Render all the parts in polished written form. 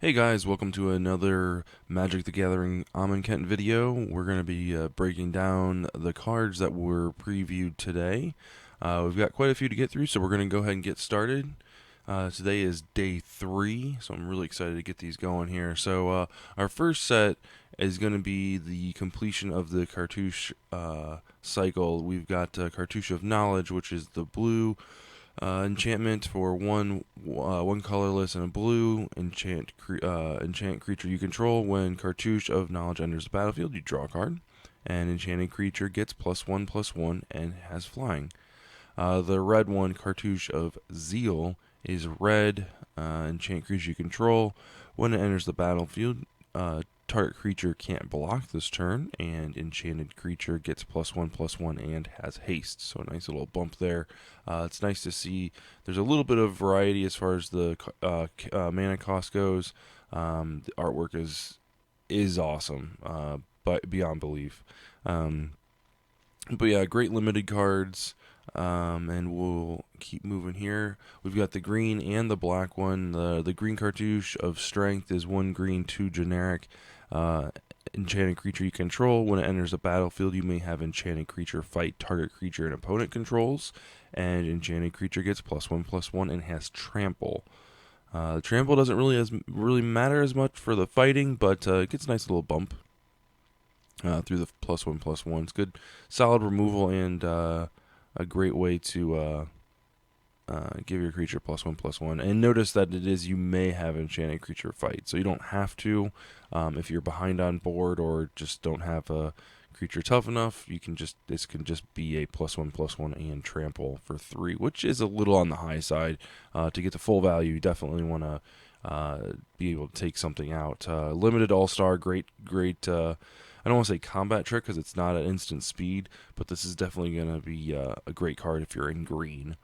Hey guys, welcome to another Magic the Gathering Amonkhet video. We're going to be breaking down the cards that were previewed today. We've got quite a few to get through, so we're going to go ahead and get started. Today is day 3, so I'm really excited to get these going here. So our first set is going to be the completion of the Cartouche Cycle. We've got Cartouche of Knowledge, which is the blue enchantment for one colorless and a blue enchant creature you control. When Cartouche of Knowledge enters the battlefield, you draw a card, and enchanted creature gets +1/+1 and has flying. The red one, Cartouche of Zeal, is red enchant creature you control. When it enters the battlefield, target creature can't block this turn, and enchanted creature gets +1/+1 and has haste. So a nice little bump there. It's nice to see there's a little bit of variety as far as the mana cost goes. The artwork is awesome, but beyond belief. But yeah, great limited cards. And we'll keep moving here. We've got the green and the black one. The green Cartouche of Strength is 1 green, 2 generic. Enchanted creature you control. When it enters the battlefield, you may have enchanted creature fight target creature an opponent controls, and enchanted creature gets +1/+1 and has trample. Trample doesn't really matter as much for the fighting, but it gets a nice little bump through the +1/+1. It's good, solid removal, and a great way to give your creature +1/+1. And notice that it is you may have enchanted creature fight, so you don't have to. If you're behind on board or just don't have a creature tough enough, this can just be a +1/+1 and trample for 3, which is a little on the high side. To get the full value, you definitely want to be able to take something out. Limited All-Star, great. I don't want to say combat trick because it's not at instant speed, but this is definitely going to be a great card if you're in green.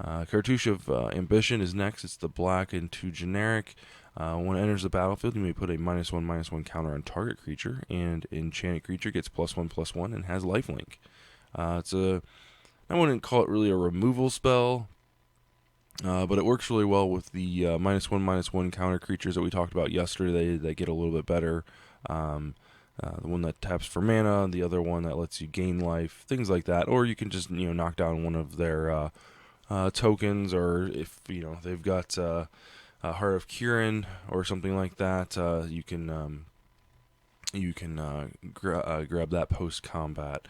Cartouche of Ambition is next. It's the black and 2 generic. When it enters the battlefield, you may put a -1/-1 counter on target creature, and enchanted creature gets +1/+1 and has lifelink. I wouldn't call it really a removal spell, but it works really well with the -1/-1 counter creatures that we talked about yesterday. They get a little bit better. The one that taps for mana, the other one that lets you gain life, things like that. Or you can just knock down one of their tokens, or if they've got a Heart of Kirin or something like that, you can grab that post combat.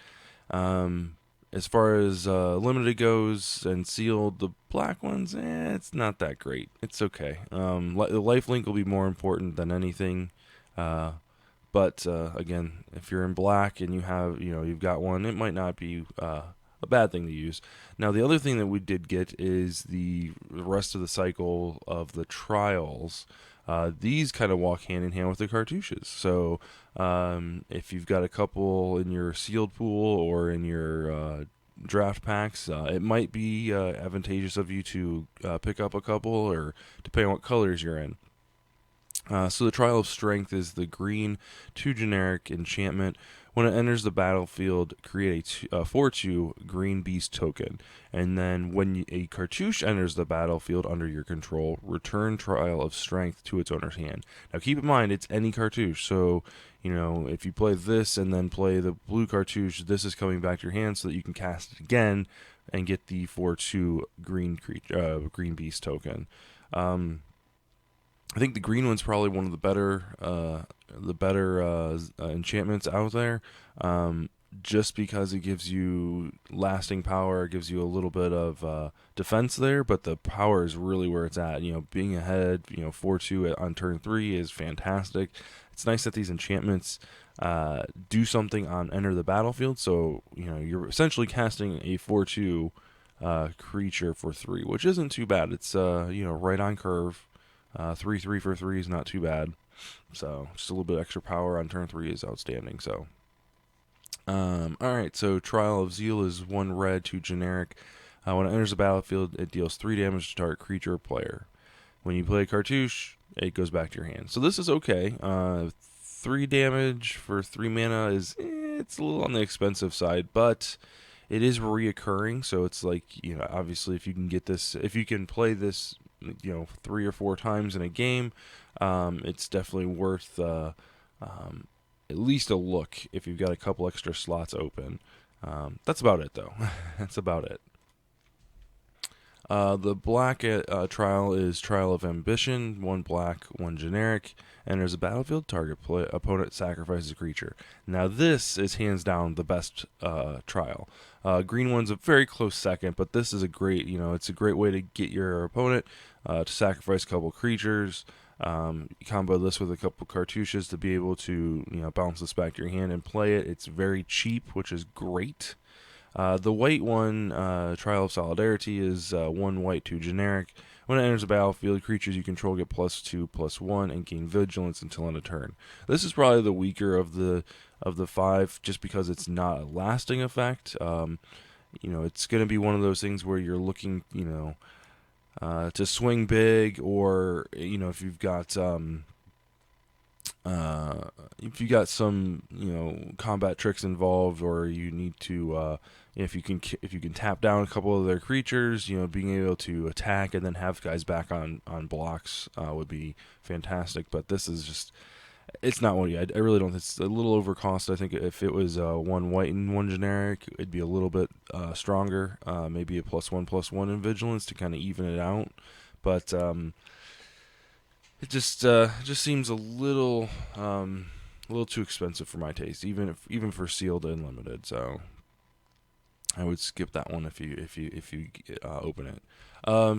As far as limited goes and sealed, the black ones, it's not that great. It's okay. The lifelink will be more important than anything. But again, if you're in black and you've got one, it might not be a bad thing to use. Now, the other thing that we did get is the rest of the cycle of the trials. These kind of walk hand in hand with the cartouches. So if you've got a couple in your sealed pool or in your draft packs, it might be advantageous of you to pick up a couple, or depending on what colors you're in. So the Trial of Strength is the green 2 generic enchantment. When it enters the battlefield, create a 4/2 green beast token. And then when a cartouche enters the battlefield under your control, return Trial of Strength to its owner's hand. Now keep in mind, it's any cartouche. So, if you play this and then play the blue cartouche, this is coming back to your hand so that you can cast it again and get the 4/2 green beast token. I think the green one's probably one of the better enchantments out there, just because it gives you lasting power, it gives you a little bit of defense there, but the power is really where it's at. Being ahead, 4/2 on turn 3 is fantastic. It's nice that these enchantments do something on enter the battlefield, so you're essentially casting a 4/2 creature for 3, which isn't too bad. It's right on curve. 3/3 for 3 is not too bad. So just a little bit extra power on turn 3 is outstanding. So, alright, so Trial of Zeal is 1 red, 2 generic. When it enters the battlefield, it deals 3 damage to target creature or player. When you play a cartouche, it goes back to your hand. So this is okay. 3 damage for 3 mana it's a little on the expensive side, but it is reoccurring. So it's like, obviously if you can play this 3 or 4 times in a game, it's definitely worth at least a look if you've got a couple extra slots open. That's about it, though. That's about it. The black trial is Trial of Ambition, 1 black, 1 generic, and there's a battlefield target opponent sacrifices a creature. Now this is hands down the best trial. Green one's a very close second, but this is a great, it's a great way to get your opponent to sacrifice a couple creatures. You combo this with a couple cartouches to be able to, bounce this back to your hand and play it. It's very cheap, which is great. The white one, Trial of Solidarity, is 1 white, 2 generic. When it enters the battlefield, creatures you control get +2/+1 and gain vigilance until end of turn. This is probably the weaker of the 5, just because it's not a lasting effect. It's going to be one of those things where you're looking, to swing big, or if you've got some combat tricks involved, or you need to if you can tap down a couple of their creatures, being able to attack and then have guys back on blocks would be fantastic. But this is just, it's not what I really don't. It's a little overcost. I think if it was 1 white and 1 generic, it'd be a little bit stronger. Maybe a +1/+1 in vigilance to kind of even it out. But it just seems a little too expensive for my taste, even for sealed and limited. So I would skip that one if you open it.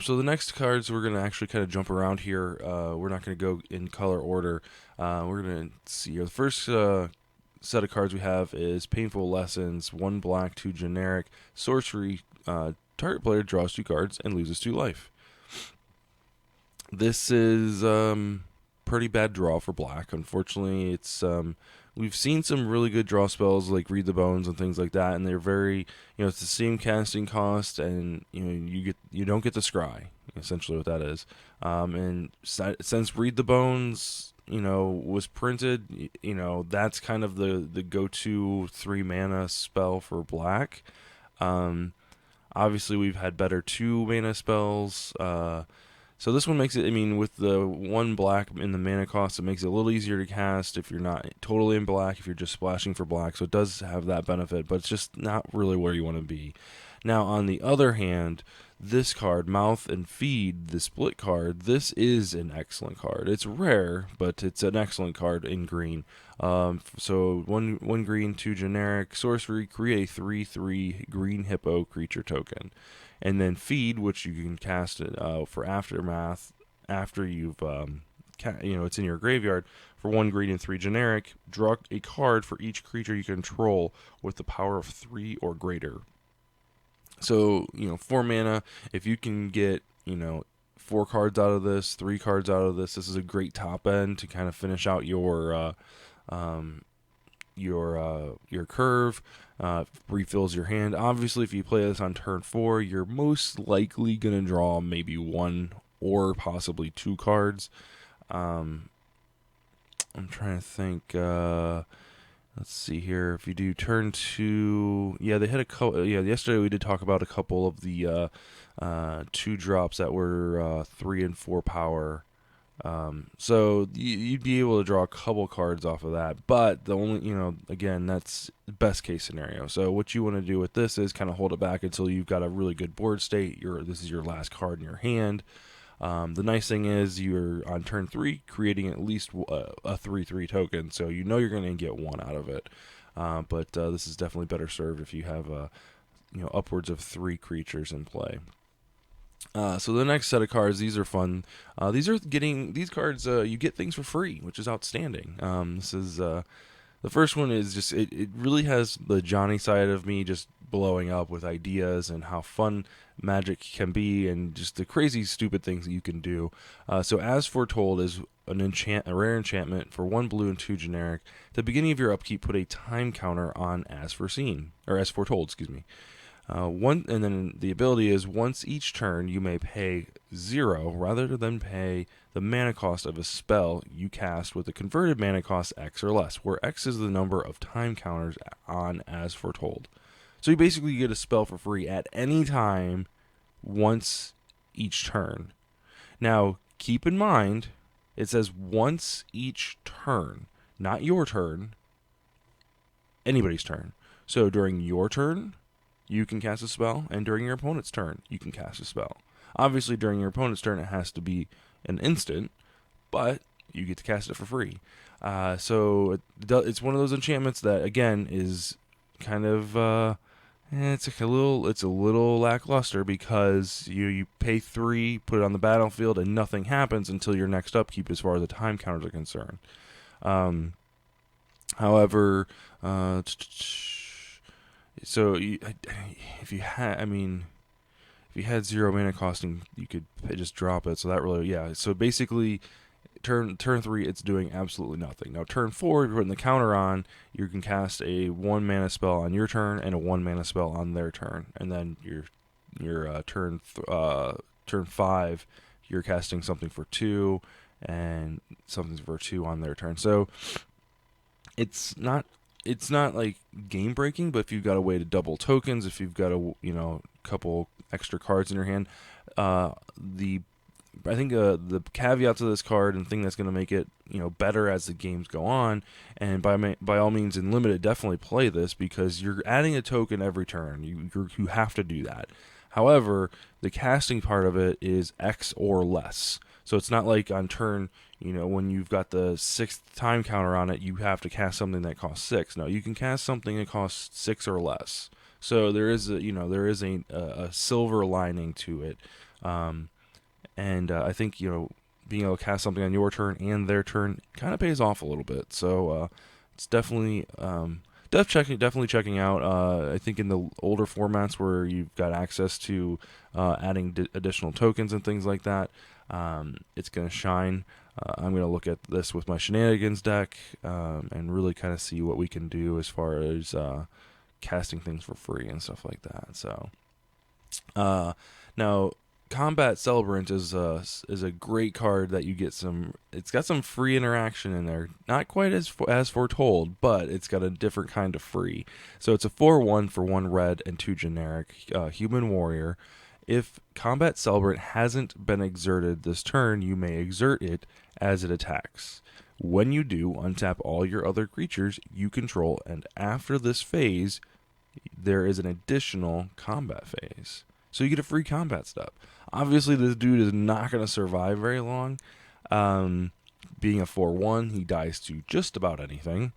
So the next cards, we're gonna actually kind of jump around here. We're not gonna go in color order. We're gonna see here. The first set of cards we have is Painful Lessons, 1 black, 2 generic, sorcery. Target player draws 2 cards and loses 2 life. This is pretty bad draw for black. Unfortunately, it's we've seen some really good draw spells like Read the Bones and things like that, and they're very, it's the same casting cost, and you don't get the scry. Essentially, what that is. And since Read the Bones, was printed, that's kind of the go-to 3 mana spell for black. Obviously, we've had better 2 mana spells. So this one makes it, with the 1 black in the mana cost, it makes it a little easier to cast if you're not totally in black, if you're just splashing for black. So it does have that benefit, but it's just not really where you want to be. Now, on the other hand, this card, Mouth and Feed, the split card, this is an excellent card. It's rare, but it's an excellent card in green. So 1 green, 2 generic, sorcery, create a 3/3 green hippo creature token. And then Feed, which you can cast it for Aftermath after you've, it's in your graveyard, for 1 green and 3 generic. Draw a card for each creature you control with the power of 3 or greater. So, 4 mana, if you can get, 4 cards out of this, 3 cards out of this is a great top end to kind of finish out your curve. Refills your hand. Obviously, if you play this on turn 4, you're most likely going to draw maybe 1 or possibly 2 cards. I'm trying to think. Let's see here. If you do turn 2, they hit a couple. Yesterday we did talk about a couple of the 2 drops that were 3 and 4 power. So you'd be able to draw a couple cards off of that, but the only, again, that's best case scenario. So what you want to do with this is kind of hold it back until you've got a really good board state. This is your last card in your hand. The nice thing is you're on turn 3 creating at least a 3/3 token, so you're going to get 1 out of it. But this is definitely better served if you have upwards of 3 creatures in play. So the next set of cards, these are fun. These cards, you get things for free, which is outstanding. This is the first one is just it really has the Johnny side of me just blowing up with ideas and how fun Magic can be, and just the crazy stupid things that you can do. So As Foretold is a rare enchantment for 1 blue and 2 generic. At the beginning of your upkeep, put a time counter on As Foretold, excuse me. And then the ability is once each turn you may pay 0 rather than pay the mana cost of a spell you cast with a converted mana cost X or less, where X is the number of time counters on As Foretold. So you basically get a spell for free at any time once each turn. Now, keep in mind, it says once each turn, not your turn, anybody's turn. So during your turn, you can cast a spell, and during your opponent's turn, you can cast a spell. Obviously, during your opponent's turn, it has to be an instant, but you get to cast it for free. So it's one of those enchantments that, again, is kind of it's a little lackluster, because you pay 3, put it on the battlefield, and nothing happens until your next upkeep as far as the time counters are concerned. However, so if you had 0 mana costing, you could just drop it. So that really, yeah. So basically, turn 3, it's doing absolutely nothing. Now turn 4, you're putting the counter on. You can cast a 1 mana spell on your turn and a 1 mana spell on their turn, and then your turn 5, you're casting something for 2 and something for 2 on their turn. So it's not like game breaking, but if you've got a way to double tokens, if you've got a couple extra cards in your hand, I think the caveat to this card and thing that's going to make it better as the games go on, and by all means in limited definitely play this, because you're adding a token every turn. You have to do that. However, the casting part of it is X or less. So it's not like on turn, when you've got the 6th time counter on it, you have to cast something that costs 6. No, you can cast something that costs 6 or less. So there is a silver lining to it. And I think, being able to cast something on your turn and their turn kind of pays off a little bit. So it's definitely definitely checking out. I think in the older formats where you've got access to adding additional tokens and things like that, it's going to shine. I'm going to look at this with my Shenanigans deck and really kind of see what we can do as far as casting things for free and stuff like that. So now, Combat Celebrant is a great card that you get some. It's got some free interaction in there, not quite as foretold, but it's got a different kind of free. So it's a 4/1 for 1 red and 2 generic human warrior. If Combat Celebrant hasn't been exerted this turn, you may exert it as it attacks. When you do, untap all your other creatures you control, and after this phase, there is an additional combat phase. So you get a free combat step. Obviously, this dude is not going to survive very long. Being a 4/1, he dies to just about anything.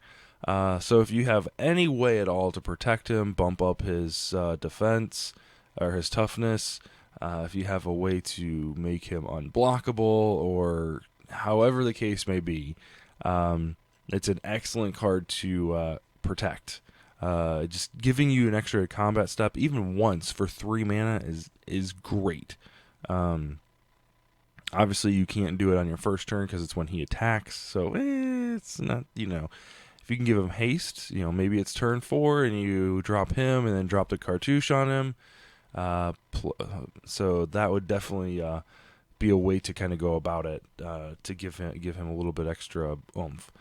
So if you have any way at all to protect him, bump up his defense or his toughness, if you have a way to make him unblockable, or however the case may be, it's an excellent card to protect. Just giving you an extra combat step even once for 3 mana is great. Obviously you can't do it on your first turn because it's when he attacks, so it's not, if you can give him haste, maybe it's turn 4 and you drop him and then drop the cartouche on him, so that would definitely be a way to kind of go about it, to give him a little bit extra oomph.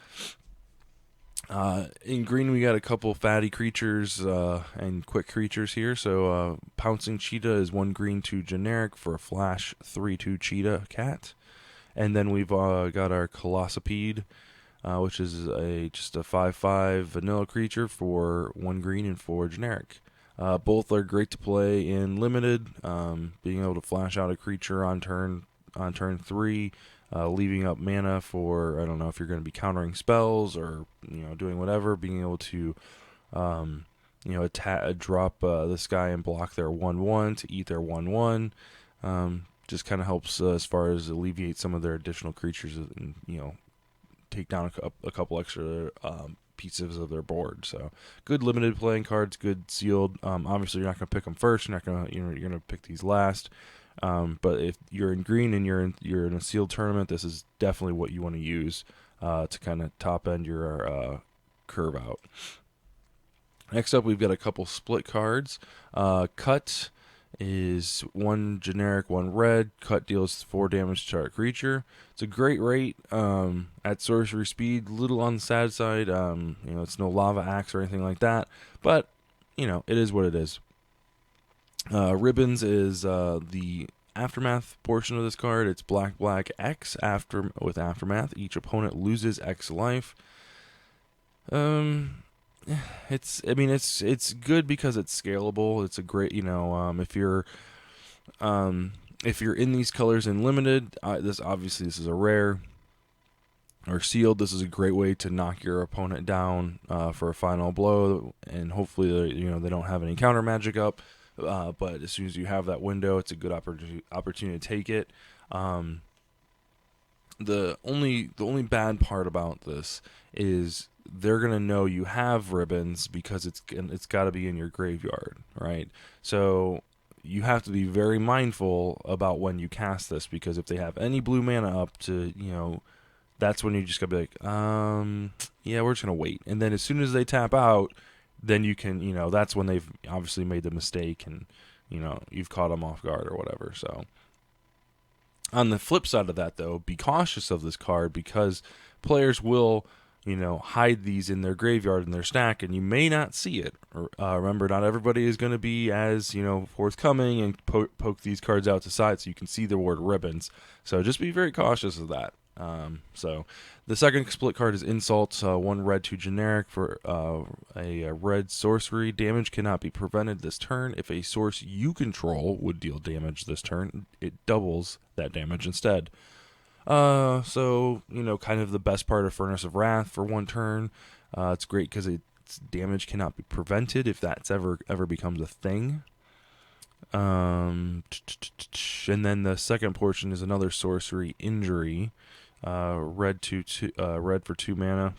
In green, we got a couple fatty creatures and quick creatures here. So Pouncing Cheetah is 1 green, 2 generic for a flash 3/2 cheetah cat. And then we've got our Colossopede, which is just a 5/5 vanilla creature for 1 green and 4 generic. Both are great to play in limited, being able to flash out a creature on turn 3. Leaving up mana for, I don't know if you're going to be countering spells or doing whatever, being able to drop this guy and block their 1/1 to eat their 1/1, just kind of helps as far as alleviate some of their additional creatures and take down a couple extra pieces of their board. So good limited playing cards, good sealed. Obviously you're not going to pick them first. You're going to pick these last. But if you're in green and you're in a sealed tournament, this is definitely what you want to use to kind of top end your curve out. Next up, we've got a couple split cards. Cut is 1 generic, 1 red. Cut deals 4 damage to our creature. It's a great rate at sorcery speed. Little on the sad side. It's no lava axe or anything like that, but it is what it is. Ribbons is the Aftermath portion of this card, it's black, black, X with Aftermath. Each opponent loses X life. It's good because it's scalable. It's a great, if you're in these colors in limited, this is a rare or sealed. This is a great way to knock your opponent down for a final blow, and hopefully they don't have any counter magic up. But as soon as you have that window, it's a good opportunity to take it. The only bad part about this is they're gonna know you have ribbons because it's got to be in your graveyard, right? So you have to be very mindful about when you cast this, because if they have any blue mana up to, that's when you just gotta be like, yeah, we're just gonna wait. And then as soon as they tap out, then you can, that's when they've obviously made the mistake, and you've caught them off guard or whatever. So on the flip side of that, though, be cautious of this card, because players will, hide these in their graveyard in their stack, and you may not see it. Remember, not everybody is going to be as, forthcoming and poke these cards out to side so you can see the word ribbons. So just be very cautious of that. So the second split card is Insult. 1 red, 2 generic for a red sorcery. Damage cannot be prevented this turn. If a source you control would deal damage this turn, it doubles that damage instead. So kind of the best part of Furnace of Wrath for 1 turn. It's great because its damage cannot be prevented if that's ever becomes a thing. And then the second portion is another sorcery, Injury. Red for 2 mana.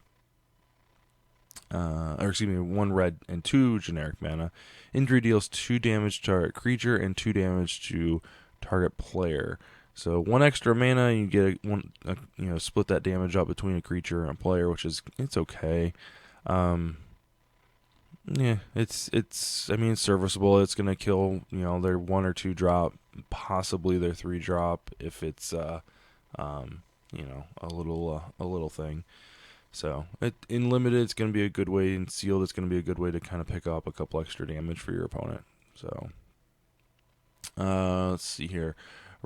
1 red and 2 generic mana. Injury deals 2 damage to target creature and 2 damage to target player. So 1 extra mana, you get split that damage up between a creature and a player, which it's okay. Yeah, it's serviceable. It's gonna kill their 1 or 2 drop, possibly their 3 drop if it's a little thing. So in limited, it's gonna be a good way. In sealed, it's gonna be a good way to kind of pick up a couple extra damage for your opponent. So let's see here.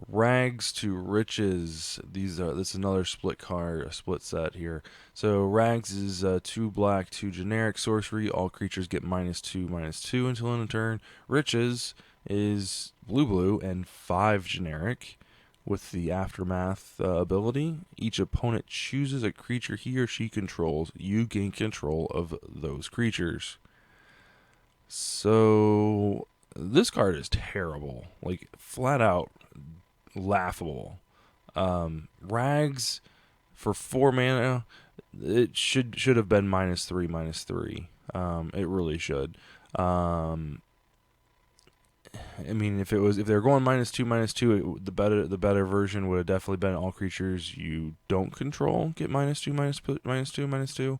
Rags to Riches. This is another split card, a split set here. So Rags is 2 black, 2 generic sorcery. All creatures get -2/-2 until end of turn. Riches is blue and 5 generic with the Aftermath ability. Each opponent chooses a creature he or she controls. You gain control of those creatures. So this card is terrible, like flat out laughable. Rags for 4 mana, it should have been -3/-3. It really should. If they're going -2/-2, the better version would have definitely been all creatures you don't control get -2/-2.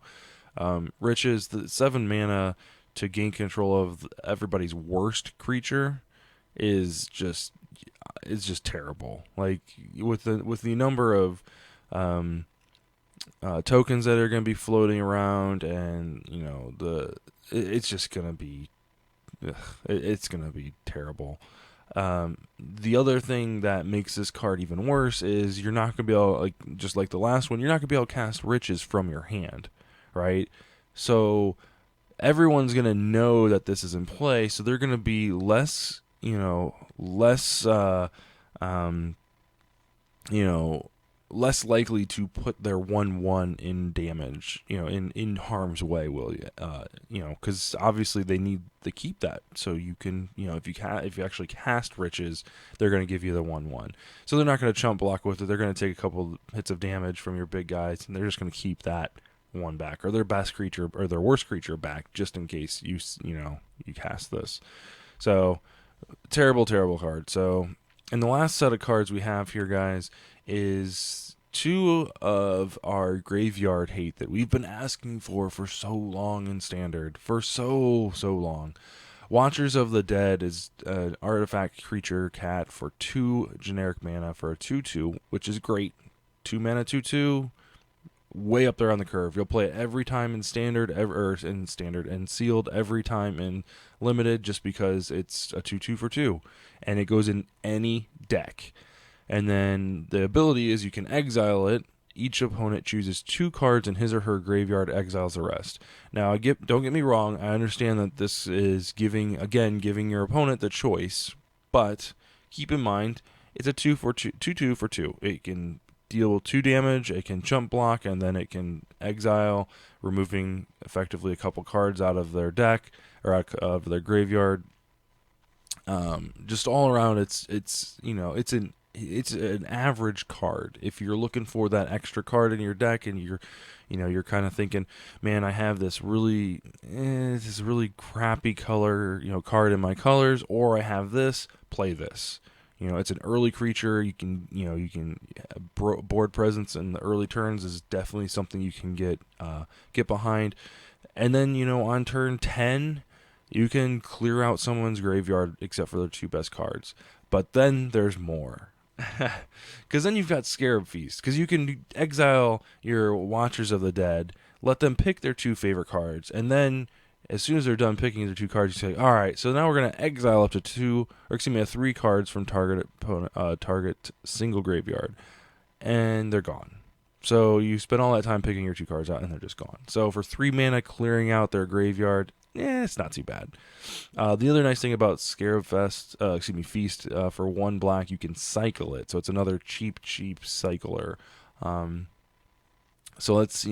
Riches, the 7 mana to gain control of everybody's worst creature is just terrible. Like with the number of tokens that are going to be floating around, and it's just going to be it's going to be terrible. The other thing that makes this card even worse is you're not going to be able, just like the last one, you're not going to be able to cast Riches from your hand, right? So everyone's going to know that this is in play, so they're going to be less likely to put their 1/1 in damage, in harm's way, because obviously they need to keep that. So you can, if you actually cast Riches, they're going to give you the 1/1. So they're not going to chump block with it. They're going to take a couple hits of damage from your big guys, and they're just going to keep that 1 back, or their best creature or their worst creature back, just in case you cast this. So terrible card. So in the last set of cards we have here, guys, is 2 of our graveyard hate that we've been asking for so long in Standard, for so long. Watchers of the Dead is an artifact creature cat for 2 generic mana for a 2/2, which is great. 2 mana 2/2 way up there on the curve. You'll play it every time in standard, and sealed, every time in limited, just because it's a 2/2 for 2, and it goes in any deck. And then the ability is you can exile it. Each opponent chooses 2 cards in his or her graveyard, exiles the rest. Now, don't get me wrong. I understand that this is giving your opponent the choice, but keep in mind it's a 2/2 for 2. It can deal 2 damage, it can jump block, and then it can exile, removing effectively a couple cards out of their deck or out of their graveyard. Just all around, it's an average card. If you're looking for that extra card in your deck, and you're kind of thinking, man, I have this really crappy color, card in my colors, or I have this, play this. It's an early creature. You can board presence in the early turns is definitely something you can get behind. And then, on turn 10, you can clear out someone's graveyard except for their 2 best cards. But then there's more. Because then you've got Scarab Feast. Because you can exile your Watchers of the Dead, let them pick their 2 favorite cards, and then as soon as they're done picking their 2 cards, you say, all right, so now we're going to exile up to 3 cards from target single graveyard, and they're gone. So you spend all that time picking your 2 cards out, and they're just gone. So for 3 mana, clearing out their graveyard, it's not too bad. The other nice thing about Scarab Feast, for 1 black, you can cycle it. So it's another cheap cycler. So let's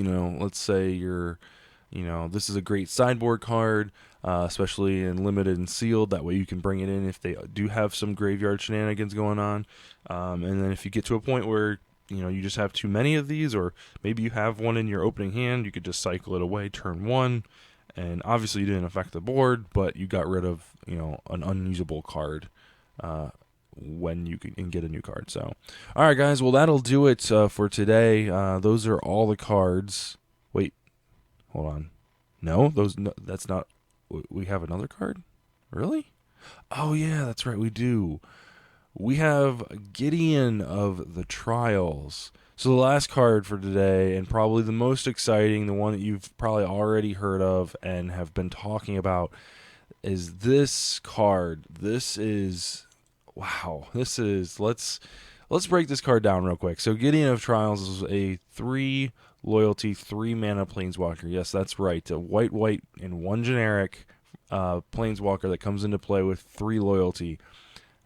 say you're, this is a great sideboard card, especially in limited and sealed. That way you can bring it in if they do have some graveyard shenanigans going on. And then if you get to a point where you just have too many of these, or maybe you have one in your opening hand, you could just cycle it away turn 1. And obviously you didn't affect the board, but you got rid of an unusable card when you can get a new card. So, all right, guys. Well, that'll do it for today. Those are all the cards. Wait, hold on. No, that's not. We have another card? Really? Oh yeah, that's right. We do. We have Gideon of the Trials. So the last card for today, and probably the most exciting, the one that you've probably already heard of and have been talking about, is this card. This is let's break this card down real quick. So Gideon of Trials is a 3 loyalty, 3 mana planeswalker. Yes, that's right. A white and 1 generic planeswalker that comes into play with 3 loyalty.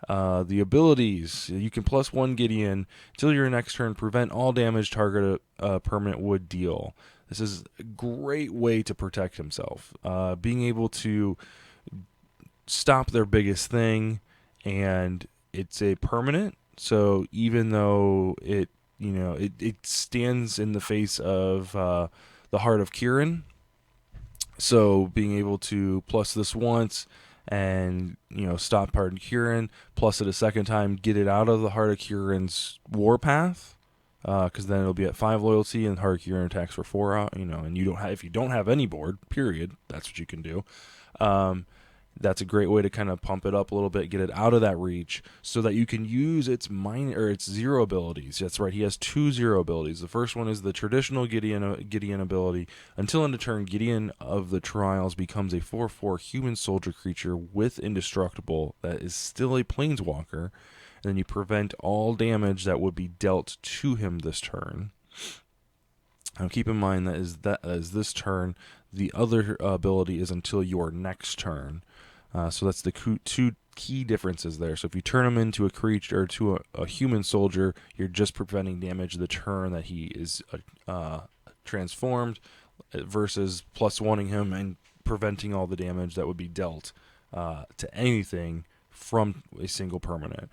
The abilities, you can +1 Gideon till your next turn, prevent all damage target permanent would deal. This is a great way to protect himself. Being able to stop their biggest thing, and it's a permanent, so even though it stands in the face of the Heart of Kieran, so being able to plus this once and stop Heart of Kieran, plus it a second time, get it out of the Heart of Kieran's warpath, because then it'll be at 5 loyalty, and Heart of Kieran attacks for 4 out. And if you don't have any board, period, that's what you can do. That's a great way to kind of pump it up a little bit, get it out of that reach, so that you can use its 0 abilities. That's right, he has 2 0 abilities. The first one is the traditional Gideon ability. Until end of turn, Gideon of the Trials becomes a 4/4 human soldier creature with indestructible that is still a planeswalker, and then you prevent all damage that would be dealt to him this turn. Now keep in mind that as this turn, the other ability is until your next turn. So that's the 2 key differences there. So if you turn him into a creature or to a human soldier, you're just preventing damage the turn that he is transformed, versus +1ing him and preventing all the damage that would be dealt to anything from a single permanent.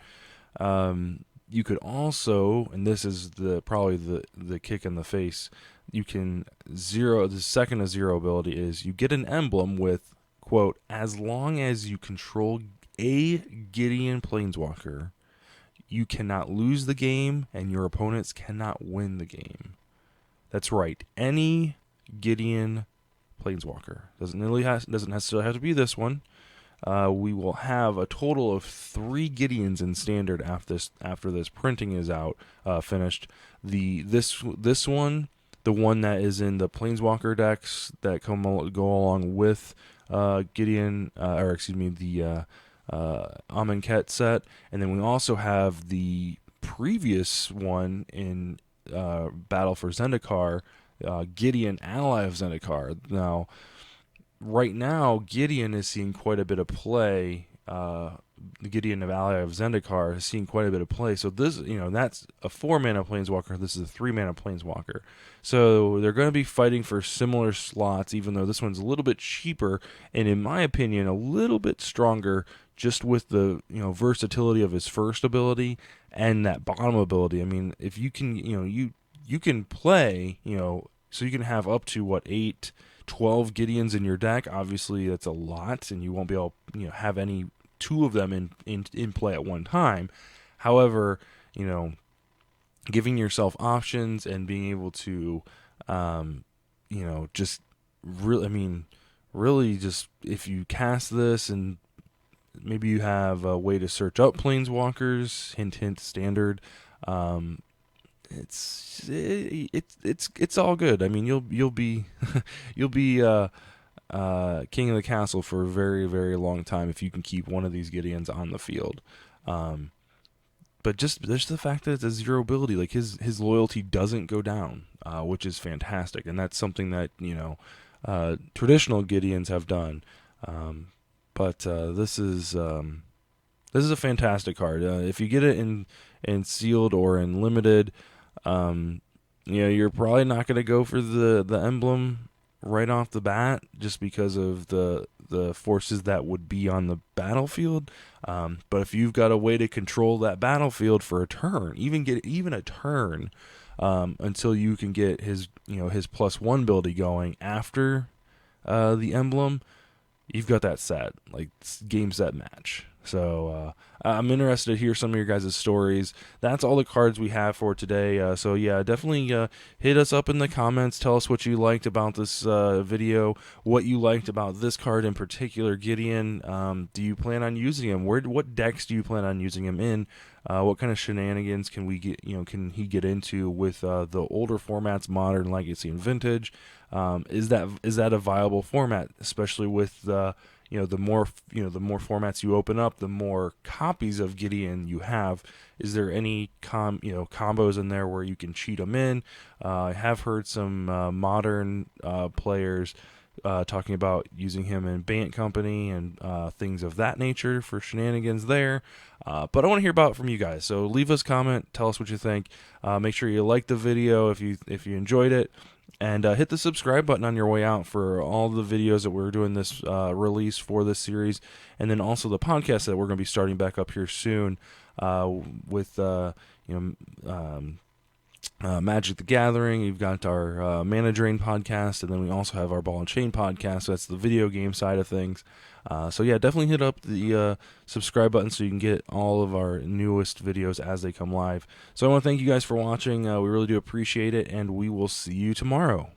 You could also, and this is probably the kick in the face, you can the second of 0 ability is you get an emblem with, quote, as long as you control a Gideon planeswalker, you cannot lose the game and your opponents cannot win the game. That's right, any Gideon planeswalker. Doesn't necessarily have to be this one. We will have a total of 3 Gideons in standard after this printing is out, finished. This one, the one that is in the Planeswalker decks that go along with Gideon, or excuse me, the Amonkhet set, and then we also have the previous one in Battle for Zendikar, Gideon, ally of Zendikar. Now, right now, Gideon is seeing quite a bit of play. The Gideon of Ally of Zendikar is seeing quite a bit of play. So this, that's a 4-mana Planeswalker. This is a 3-mana Planeswalker. So they're going to be fighting for similar slots, even though this one's a little bit cheaper, and in my opinion, a little bit stronger, just with the versatility of his first ability and that bottom ability. I mean, if you can, you can play, so you can have up to 8, 12 Gideons in your deck. Obviously, that's a lot, and you won't be able have any 2 of them in play at one time. However, giving yourself options and being able to, just really just, if you cast this and maybe you have a way to search up Planeswalkers, hint, standard. It's all good. I mean, you'll be you'll be king of the castle for a very, very long time if you can keep one of these Gideons on the field. But just the fact that it's a 0 ability, like his loyalty doesn't go down, which is fantastic, and that's something that traditional Gideons have done. But this is a fantastic card. If you get it in sealed or in limited, you're probably not going to go for the emblem right off the bat, just because of the forces that would be on the battlefield. But if you've got a way to control that battlefield for a turn, even a turn, until you can get his +1 ability going after the emblem, you've got that set, like game, set, match. So I'm interested to hear some of your guys' stories. That's all the cards we have for today. So yeah, definitely hit us up in the comments. Tell us what you liked about this video, what you liked about this card in particular, Gideon. Do you plan on using him? What decks do you plan on using him in? What kind of shenanigans can we get? Can he get into with the older formats, Modern, Legacy, and Vintage? Is that a viable format, especially with the more formats you open up, the more copies of Gideon you have? Is there any combos in there where you can cheat them in? I have heard some modern players talking about using him in Bant Company and things of that nature for shenanigans there. But I want to hear about it from you guys. So leave us a comment, tell us what you think. Make sure you like the video if you enjoyed it. And hit the subscribe button on your way out for all the videos that we're doing this release for this series, and then also the podcast that we're going to be starting back up here soon with Magic the Gathering. You've got our Mana Drain podcast, and then we also have our Ball and Chain podcast. So that's the video game side of things. So yeah, definitely hit up the subscribe button so you can get all of our newest videos as they come live. So I want to thank you guys for watching. We really do appreciate it, and we will see you tomorrow.